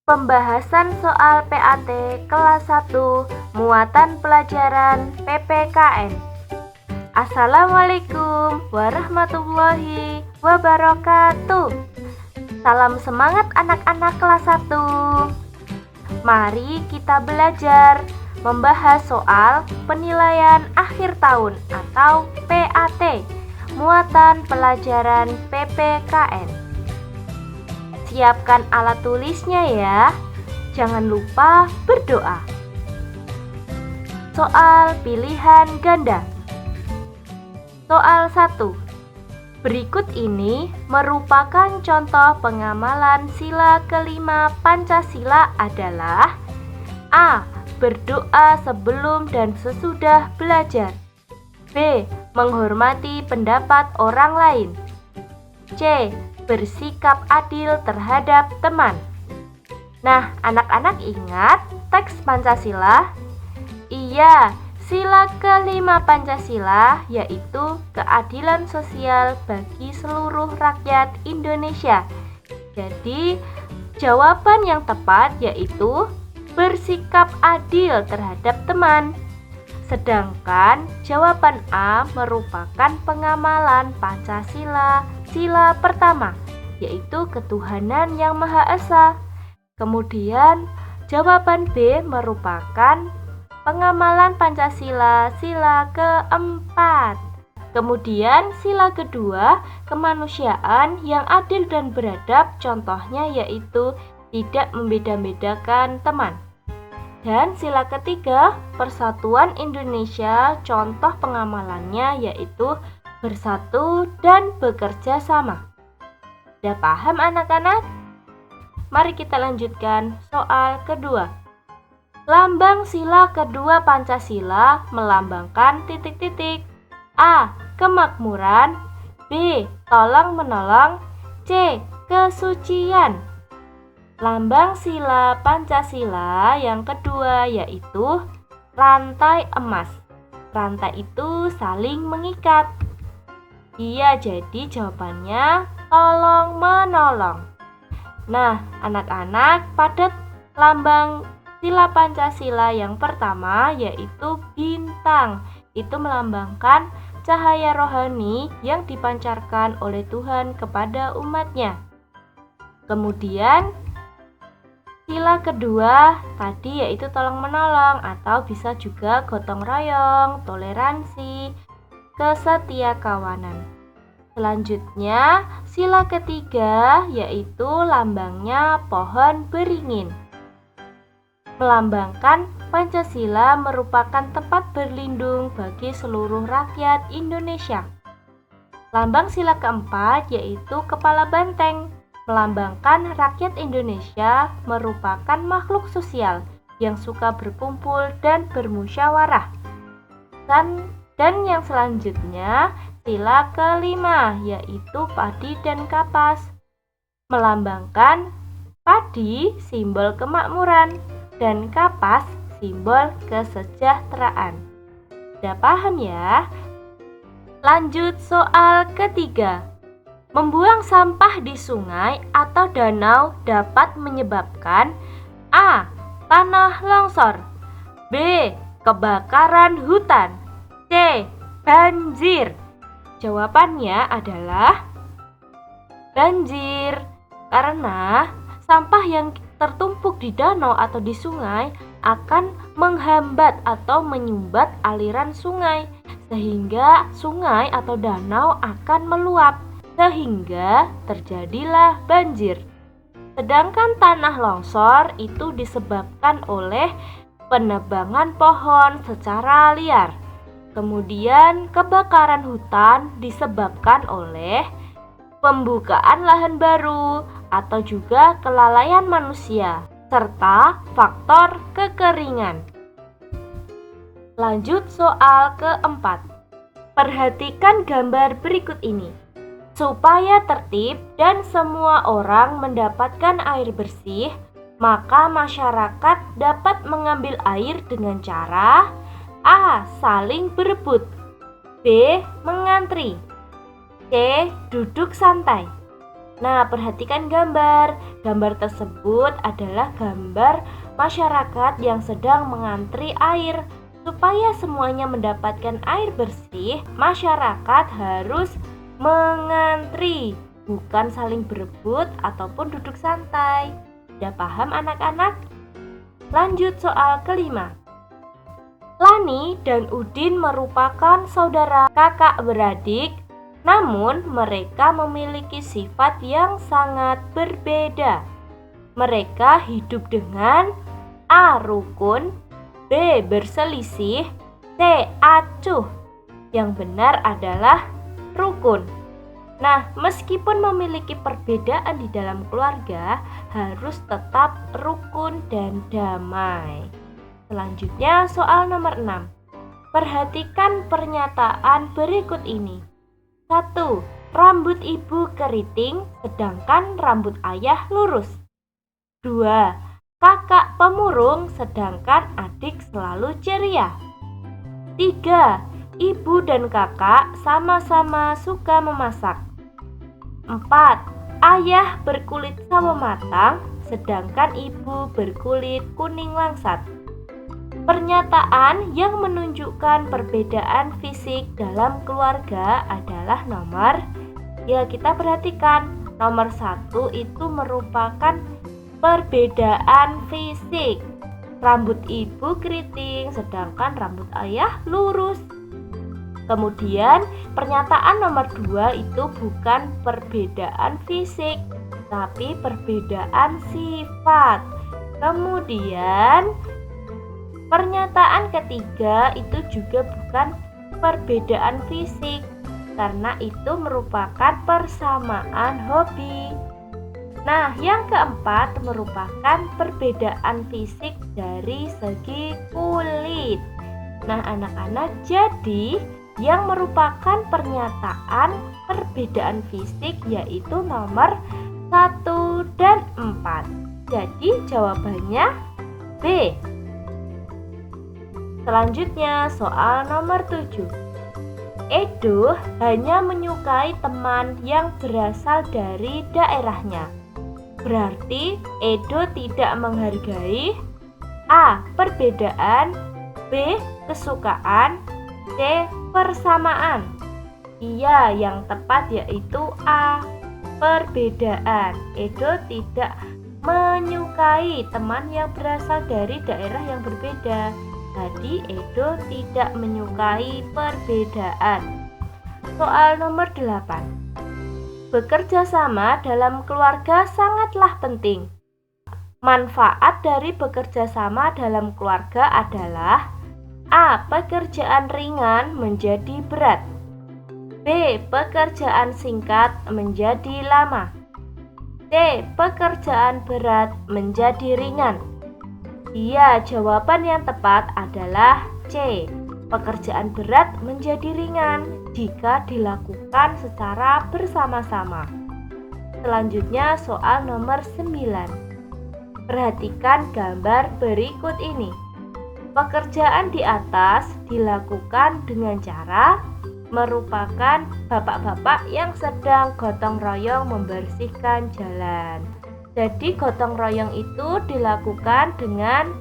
Pembahasan soal PAT kelas 1 muatan pelajaran PPKN. Assalamualaikum warahmatullahi wabarakatuh. Salam semangat anak-anak kelas 1. Mari kita belajar membahas soal penilaian akhir tahun atau PAT muatan pelajaran PPKN. Siapkan alat tulisnya ya. Jangan lupa berdoa. Soal pilihan ganda. Soal 1. Berikut ini merupakan contoh pengamalan sila kelima Pancasila adalah A. Berdoa sebelum dan sesudah belajar. B. Menghormati pendapat orang lain. C. Bersikap adil terhadap teman. Nah, anak-anak ingat teks Pancasila? Iya, sila kelima Pancasila yaitu keadilan sosial bagi seluruh rakyat Indonesia. Jadi, jawaban yang tepat yaitu bersikap adil terhadap teman. Sedangkan jawaban A merupakan pengamalan Pancasila sila pertama, yaitu ketuhanan yang Maha Esa. Kemudian jawaban B merupakan pengamalan Pancasila sila keempat. Kemudian sila kedua, kemanusiaan yang adil dan beradab, contohnya yaitu tidak membeda-bedakan teman. Dan sila ketiga, persatuan Indonesia, contoh pengamalannya yaitu bersatu dan bekerja sama. Sudah paham anak-anak? Mari kita lanjutkan soal kedua. Lambang sila kedua Pancasila melambangkan titik-titik. A. Kemakmuran. B. Tolong menolong. C. Kesucian. Lambang sila Pancasila yang kedua yaitu rantai emas. Rantai itu saling mengikat. Iya, jadi jawabannya tolong menolong. Nah, anak-anak, pada lambang sila Pancasila yang pertama yaitu bintang. Itu melambangkan cahaya rohani yang dipancarkan oleh Tuhan kepada umatnya. Kemudian sila kedua tadi yaitu tolong menolong atau bisa juga gotong royong, toleransi, kesetiakawanan. Selanjutnya, sila ketiga yaitu lambangnya pohon beringin. Melambangkan Pancasila merupakan tempat berlindung bagi seluruh rakyat Indonesia. Lambang sila keempat yaitu kepala banteng. Melambangkan rakyat Indonesia merupakan makhluk sosial yang suka berkumpul dan bermusyawarah. Dan yang selanjutnya, sila kelima yaitu padi dan kapas. Melambangkan padi simbol kemakmuran dan kapas simbol kesejahteraan. Sudah paham ya? Lanjut soal ketiga. Membuang sampah di sungai atau danau dapat menyebabkan A. Tanah longsor. B. Kebakaran hutan. C. Banjir. Jawabannya adalah banjir. Karena sampah yang tertumpuk di danau atau di sungai akan menghambat atau menyumbat aliran sungai, sehingga sungai atau danau akan meluap, sehingga terjadilah banjir. Sedangkan tanah longsor itu disebabkan oleh penebangan pohon secara liar. Kemudian kebakaran hutan disebabkan oleh pembukaan lahan baru atau juga kelalaian manusia serta faktor kekeringan. Lanjut soal keempat. Perhatikan gambar berikut ini. Supaya tertib dan semua orang mendapatkan air bersih, maka masyarakat dapat mengambil air dengan cara A. Saling berebut. B. Mengantri. C. Duduk santai. Nah, perhatikan gambar. Gambar tersebut adalah gambar masyarakat yang sedang mengantri air. Supaya semuanya mendapatkan air bersih, masyarakat harus mengantri, bukan saling berebut ataupun duduk santai. Sudah paham anak-anak? Lanjut soal kelima. Lani dan Udin merupakan saudara kakak beradik, namun mereka memiliki sifat yang sangat berbeda. Mereka hidup dengan A. Rukun, B. Berselisih, C. Acuh. Yang benar adalah rukun. Nah, meskipun memiliki perbedaan di dalam keluarga, harus tetap rukun dan damai. Selanjutnya soal nomor 6. Perhatikan pernyataan berikut ini. 1. Rambut ibu keriting, sedangkan rambut ayah lurus. 2. Kakak pemurung, sedangkan adik selalu ceria. 3. Ibu dan kakak sama-sama suka memasak. 4. Ayah berkulit sawo matang, sedangkan ibu berkulit kuning langsat. Pernyataan yang menunjukkan perbedaan fisik dalam keluarga adalah kita perhatikan. Nomor 1 itu merupakan perbedaan fisik. Rambut ibu keriting, sedangkan rambut ayah lurus. Kemudian pernyataan nomor 2 itu bukan perbedaan fisik, tapi perbedaan sifat. Kemudian pernyataan ketiga itu juga bukan perbedaan fisik, karena itu merupakan persamaan hobi. Nah, yang keempat merupakan perbedaan fisik dari segi kulit. Nah, anak-anak, jadi yang merupakan pernyataan perbedaan fisik yaitu nomor 1 dan 4. Jadi jawabannya B. Selanjutnya soal nomor 7. Edo hanya menyukai teman yang berasal dari daerahnya. Berarti Edo tidak menghargai A. Perbedaan, B. Kesukaan, C. Persamaan. Iya, yang tepat yaitu A. Perbedaan. Edo tidak menyukai teman yang berasal dari daerah yang berbeda. Jadi Edo tidak menyukai perbedaan. Soal nomor 8. Bekerja sama dalam keluarga sangatlah penting. Manfaat dari bekerja sama dalam keluarga adalah A. Pekerjaan ringan menjadi berat, B. Pekerjaan singkat menjadi lama, C. Pekerjaan berat menjadi ringan. Iya, jawaban yang tepat adalah C. Pekerjaan berat menjadi ringan jika dilakukan secara bersama-sama. Selanjutnya soal nomor 9. Perhatikan gambar berikut ini. Pekerjaan di atas dilakukan dengan cara merupakan bapak-bapak yang sedang gotong royong membersihkan jalan. Jadi gotong royong itu dilakukan dengan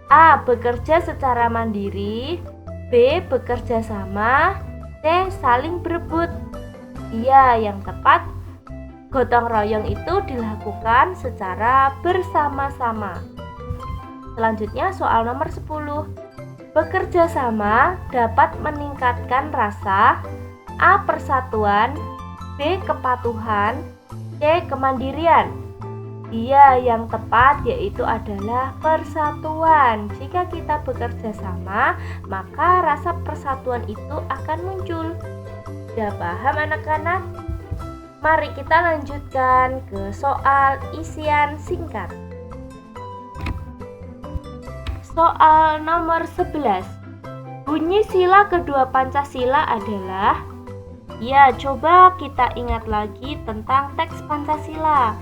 A. Bekerja secara mandiri, B. Bekerja sama, C. Saling berebut. Iya, yang tepat gotong royong itu dilakukan secara bersama-sama. Selanjutnya soal nomor 10. Bekerja sama dapat meningkatkan rasa A. Persatuan, B. Kepatuhan, C. Kemandirian. Iya, yang tepat yaitu adalah persatuan. Jika kita bekerja sama, maka rasa persatuan itu akan muncul. Sudah paham anak-anak? Mari kita lanjutkan ke soal isian singkat. Soal nomor 11. Bunyi sila kedua Pancasila adalah coba kita ingat lagi tentang teks Pancasila.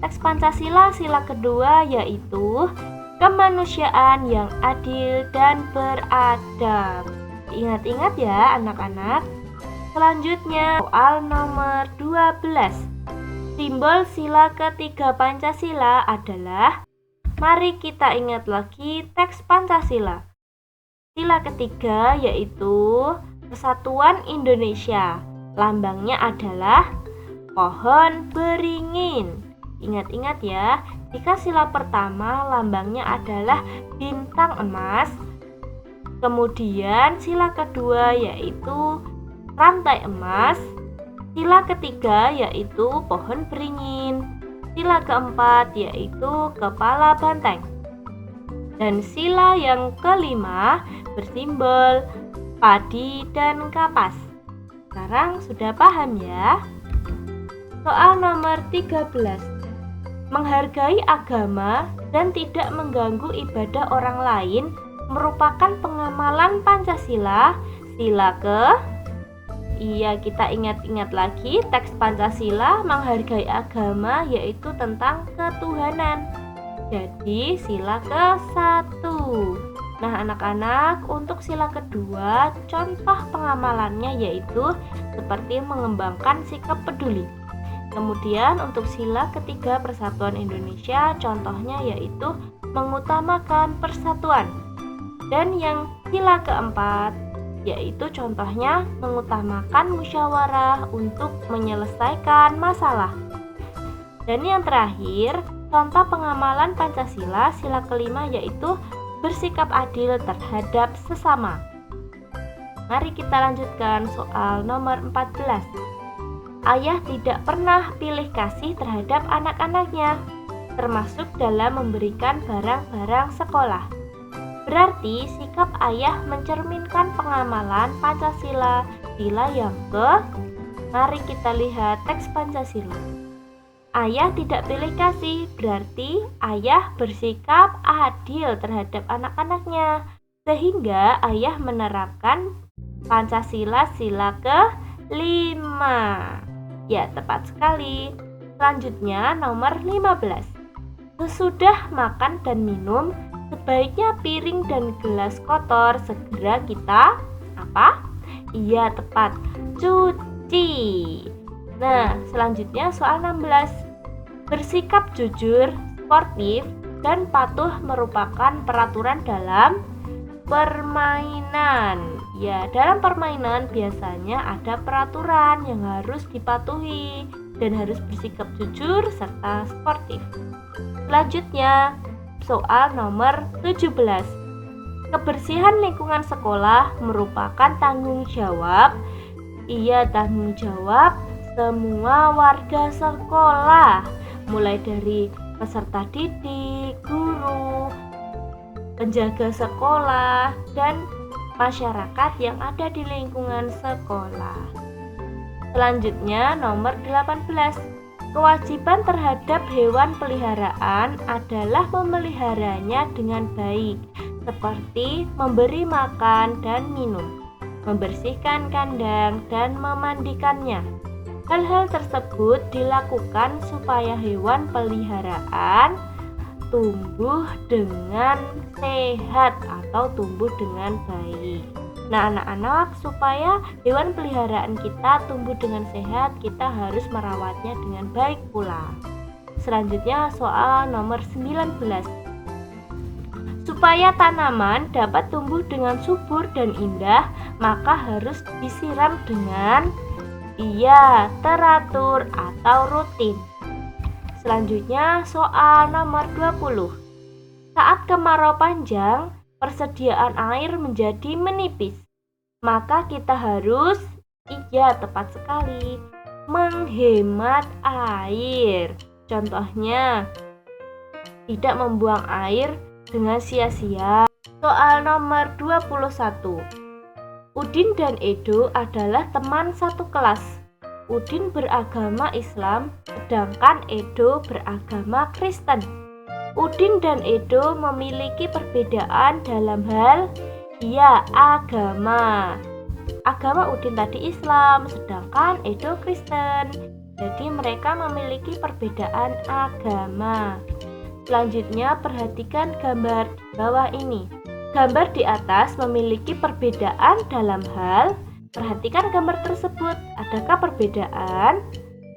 Teks Pancasila sila kedua yaitu kemanusiaan yang adil dan beradab. Ingat-ingat ya anak-anak. Selanjutnya soal nomor 12. Simbol sila ketiga Pancasila adalah, mari kita ingat lagi teks Pancasila. Sila ketiga yaitu Persatuan Indonesia. Lambangnya adalah pohon beringin. Ingat-ingat ya, jika sila pertama lambangnya adalah bintang emas, kemudian sila kedua yaitu rantai emas, sila ketiga yaitu pohon beringin, sila keempat yaitu kepala banteng, dan sila yang kelima bersimbol padi dan kapas. Sekarang sudah paham ya? Soal nomor 13. Menghargai agama dan tidak mengganggu ibadah orang lain merupakan pengamalan Pancasila. Sila kita ingat-ingat lagi teks Pancasila. Menghargai agama yaitu tentang ketuhanan. Jadi sila ke-1. Nah anak-anak, untuk sila kedua contoh pengamalannya yaitu seperti mengembangkan sikap peduli. Kemudian untuk sila ketiga Persatuan Indonesia contohnya yaitu mengutamakan persatuan. Dan yang sila keempat yaitu contohnya mengutamakan musyawarah untuk menyelesaikan masalah. Dan yang terakhir, contoh pengamalan Pancasila sila kelima yaitu bersikap adil terhadap sesama. Mari kita lanjutkan soal nomor 14. Ayah tidak pernah pilih kasih terhadap anak-anaknya, termasuk dalam memberikan barang-barang sekolah. Berarti sikap ayah mencerminkan pengamalan Pancasila. Sila yang mari kita lihat teks Pancasila. Ayah tidak pilih kasih, berarti ayah bersikap adil terhadap anak-anaknya, sehingga ayah menerapkan Pancasila sila ke-5. Ya, tepat sekali. Selanjutnya nomor 15. Sesudah makan dan minum, sebaiknya piring dan gelas kotor segera kita Iya, tepat, cuci. Nah, selanjutnya soal 16. Bersikap jujur, sportif, dan patuh merupakan peraturan dalam permainan. Ya, dalam permainan biasanya ada peraturan yang harus dipatuhi dan harus bersikap jujur serta sportif. Selanjutnya, soal nomor 17. Kebersihan lingkungan sekolah merupakan tanggung jawab semua warga sekolah, mulai dari peserta didik, guru, penjaga sekolah, dan masyarakat yang ada di lingkungan sekolah. Selanjutnya nomor 18. Kewajiban terhadap hewan peliharaan adalah memeliharanya dengan baik, seperti memberi makan dan minum, membersihkan kandang, dan memandikannya. Hal-hal tersebut dilakukan supaya hewan peliharaan tumbuh dengan sehat atau tumbuh dengan baik. Nah anak-anak, supaya hewan peliharaan kita tumbuh dengan sehat, kita harus merawatnya dengan baik pula. Selanjutnya soal nomor 19. Supaya tanaman dapat tumbuh dengan subur dan indah, maka harus disiram dengan teratur atau rutin. Selanjutnya soal nomor 20. Saat kemarau panjang, persediaan air menjadi menipis. Maka kita harus, tepat sekali, menghemat air. Contohnya, tidak membuang air dengan sia-sia. Soal nomor 21. Udin dan Edo adalah teman satu kelas. Udin beragama Islam, sedangkan Edo beragama Kristen. Udin dan Edo memiliki perbedaan dalam hal agama. Agama Udin tadi Islam, sedangkan Edo Kristen. Jadi mereka memiliki perbedaan agama. Selanjutnya perhatikan gambar di bawah ini. Gambar di atas memiliki perbedaan dalam hal, perhatikan gambar tersebut. Adakah perbedaan?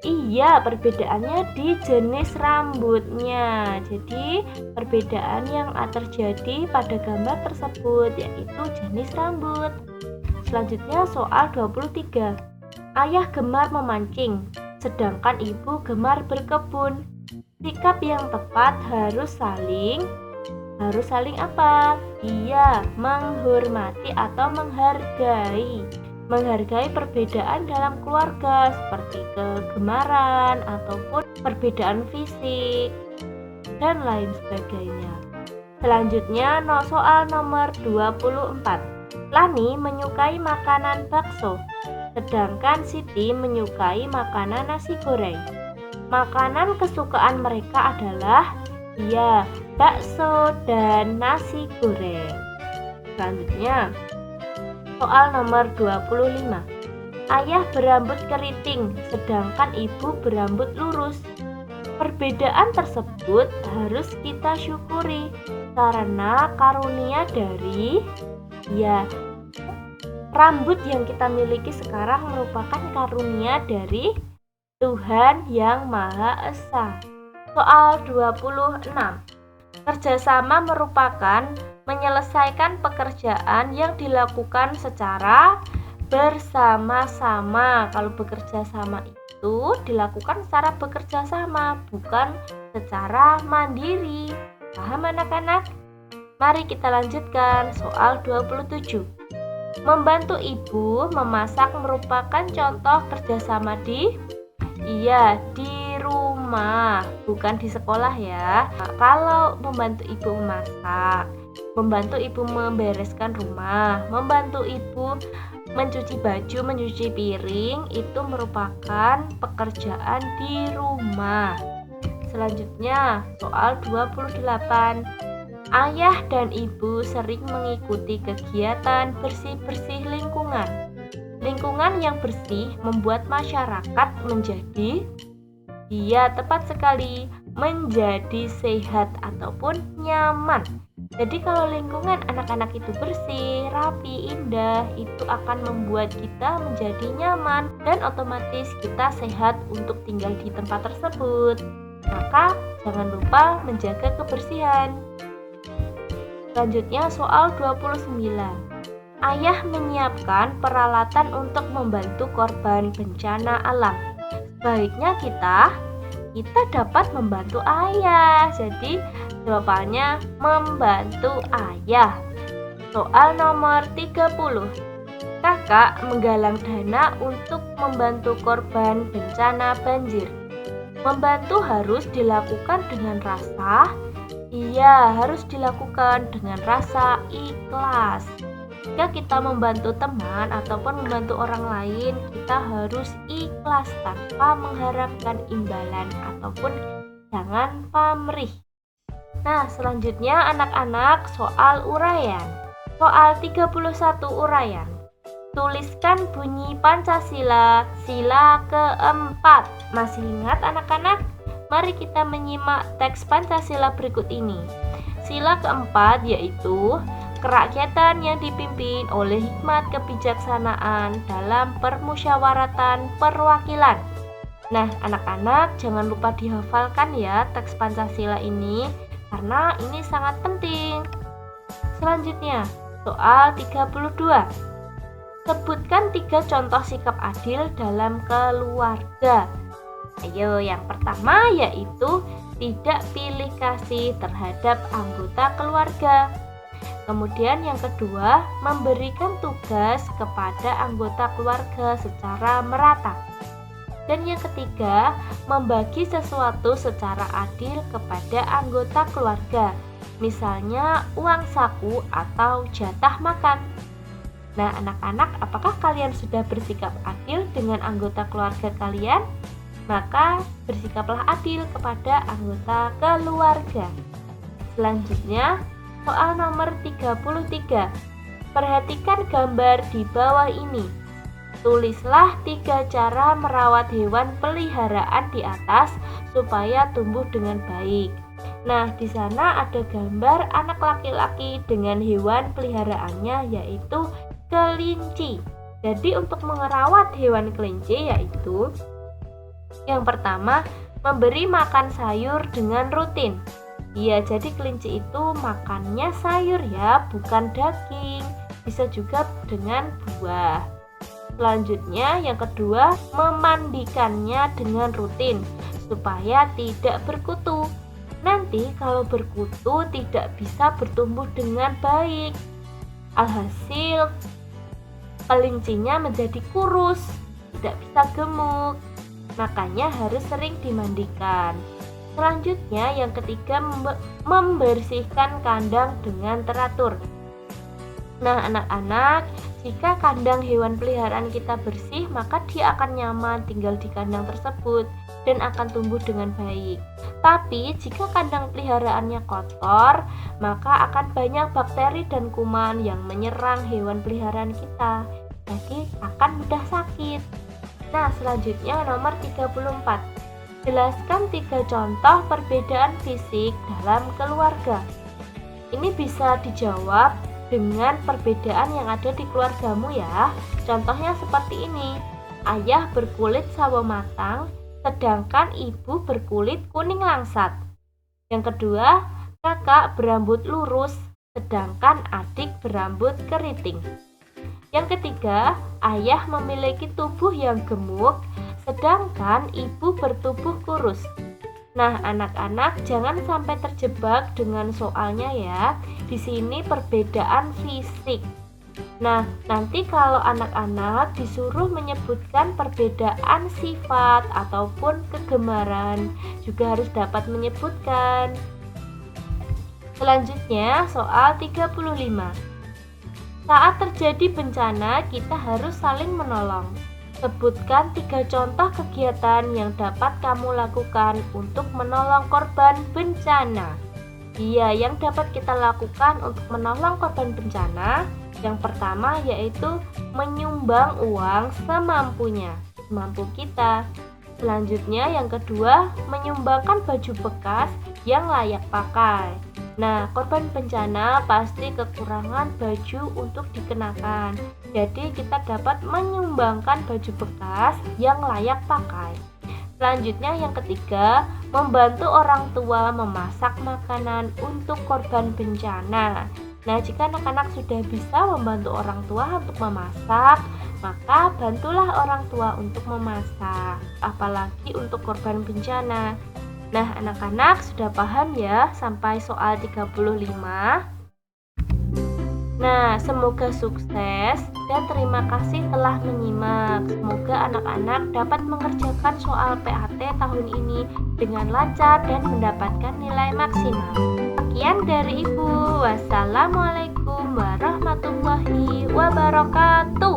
Iya, perbedaannya di jenis rambutnya. Jadi, perbedaan yang terjadi pada gambar tersebut yaitu jenis rambut. Selanjutnya soal 23. Ayah gemar memancing, sedangkan ibu gemar berkebun. Sikap yang tepat harus saling apa? Iya, menghormati atau menghargai. Menghargai perbedaan dalam keluarga seperti kegemaran ataupun perbedaan fisik dan lain sebagainya. Selanjutnya soal nomor 24. Lani menyukai makanan bakso, sedangkan Siti menyukai makanan nasi goreng. Makanan kesukaan mereka adalah bakso dan nasi goreng. Selanjutnya soal nomor 25. Ayah berambut keriting, sedangkan ibu berambut lurus. Perbedaan tersebut harus kita syukuri karena karunia dari rambut yang kita miliki sekarang merupakan karunia dari Tuhan yang Maha Esa. Soal 26. Kerjasama merupakan menyelesaikan pekerjaan yang dilakukan secara bersama-sama. Kalau bekerja sama itu dilakukan secara bekerja sama, bukan secara mandiri. Paham anak-anak? Mari kita lanjutkan soal 27. Membantu ibu memasak merupakan contoh kerjasama di rumah, bukan di sekolah ya. Nah, kalau membantu ibu memasak, membantu ibu membereskan rumah, membantu ibu mencuci baju, mencuci piring, itu merupakan pekerjaan di rumah. Selanjutnya, soal 28. Ayah dan ibu sering mengikuti kegiatan bersih-bersih lingkungan. Lingkungan yang bersih membuat masyarakat menjadi tepat sekali, menjadi sehat ataupun nyaman. Jadi kalau lingkungan anak-anak itu bersih, rapi, indah, itu akan membuat kita menjadi nyaman dan otomatis kita sehat untuk tinggal di tempat tersebut. Maka jangan lupa menjaga kebersihan. Selanjutnya soal 29. Ayah menyiapkan peralatan untuk membantu korban bencana alam. Baiknya kita dapat membantu ayah. Jadi jawabannya membantu ayah. Soal nomor 30. Kakak menggalang dana untuk membantu korban bencana banjir. Membantu harus dilakukan dengan rasa ikhlas. Jika kita membantu teman ataupun membantu orang lain, kita harus ikhlas tanpa mengharapkan imbalan ataupun jangan pamrih. Nah, selanjutnya anak-anak soal uraian. Soal 31 uraian. Tuliskan bunyi Pancasila, sila keempat. Masih ingat anak-anak? Mari kita menyimak teks Pancasila berikut ini. Sila keempat yaitu kerakyatan yang dipimpin oleh hikmat kebijaksanaan dalam permusyawaratan perwakilan. Nah, anak-anak jangan lupa dihafalkan ya teks Pancasila ini karena ini sangat penting. Selanjutnya, soal 32. Sebutkan 3 contoh sikap adil dalam keluarga. Ayo, yang pertama yaitu tidak pilih kasih terhadap anggota keluarga. Kemudian yang kedua, memberikan tugas kepada anggota keluarga secara merata. Dan yang ketiga, membagi sesuatu secara adil kepada anggota keluarga. Misalnya uang saku atau jatah makan. Nah, anak-anak, apakah kalian sudah bersikap adil dengan anggota keluarga kalian? Maka bersikaplah adil kepada anggota keluarga. Selanjutnya, soal nomor 33. Perhatikan gambar di bawah ini. Tulislah 3 cara merawat hewan peliharaan di atas supaya tumbuh dengan baik. Nah, di sana ada gambar anak laki-laki dengan hewan peliharaannya yaitu kelinci. Jadi untuk merawat hewan kelinci yaitu Yang pertama, memberi makan sayur dengan rutin. Iya, jadi kelinci itu makannya sayur ya, bukan daging. Bisa juga dengan buah. Selanjutnya, yang kedua, memandikannya dengan rutin supaya tidak berkutu. Nanti kalau berkutu tidak bisa bertumbuh dengan baik. Alhasil, kelincinya menjadi kurus, tidak bisa gemuk. Makanya harus sering dimandikan. Selanjutnya yang ketiga, membersihkan kandang dengan teratur. Nah anak-anak, jika kandang hewan peliharaan kita bersih, maka dia akan nyaman tinggal di kandang tersebut dan akan tumbuh dengan baik. Tapi jika kandang peliharaannya kotor, maka akan banyak bakteri dan kuman yang menyerang hewan peliharaan kita. Jadi akan mudah sakit. Nah selanjutnya nomor 34. Jelaskan 3 contoh perbedaan fisik dalam keluarga. Ini bisa dijawab dengan perbedaan yang ada di keluargamu ya. Contohnya seperti ini. Ayah berkulit sawo matang, sedangkan ibu berkulit kuning langsat. Yang kedua, kakak berambut lurus, sedangkan adik berambut keriting. Yang ketiga, ayah memiliki tubuh yang gemuk, sedangkan ibu bertubuh kurus. Nah, anak-anak jangan sampai terjebak dengan soalnya ya. Di sini perbedaan fisik. Nah, nanti kalau anak-anak disuruh menyebutkan perbedaan sifat ataupun kegemaran, juga harus dapat menyebutkan. Selanjutnya, soal 35. Saat terjadi bencana, kita harus saling menolong. Sebutkan 3 contoh kegiatan yang dapat kamu lakukan untuk menolong korban bencana. Iya, yang dapat kita lakukan untuk menolong korban bencana, yang pertama yaitu menyumbang uang semampu kita. Selanjutnya yang kedua, menyumbangkan baju bekas yang layak pakai. Nah, korban bencana pasti kekurangan baju untuk dikenakan. Jadi kita dapat menyumbangkan baju bekas yang layak pakai. Selanjutnya yang ketiga, membantu orang tua memasak makanan untuk korban bencana. Nah, jika anak-anak sudah bisa membantu orang tua untuk memasak, maka bantulah orang tua untuk memasak, apalagi untuk korban bencana. Nah, anak-anak sudah paham ya sampai soal 35? Nah, semoga sukses dan terima kasih telah menyimak. Semoga anak-anak dapat mengerjakan soal PAT tahun ini dengan lancar dan mendapatkan nilai maksimal. Sekian dari Ibu. Wassalamualaikum warahmatullahi wabarakatuh.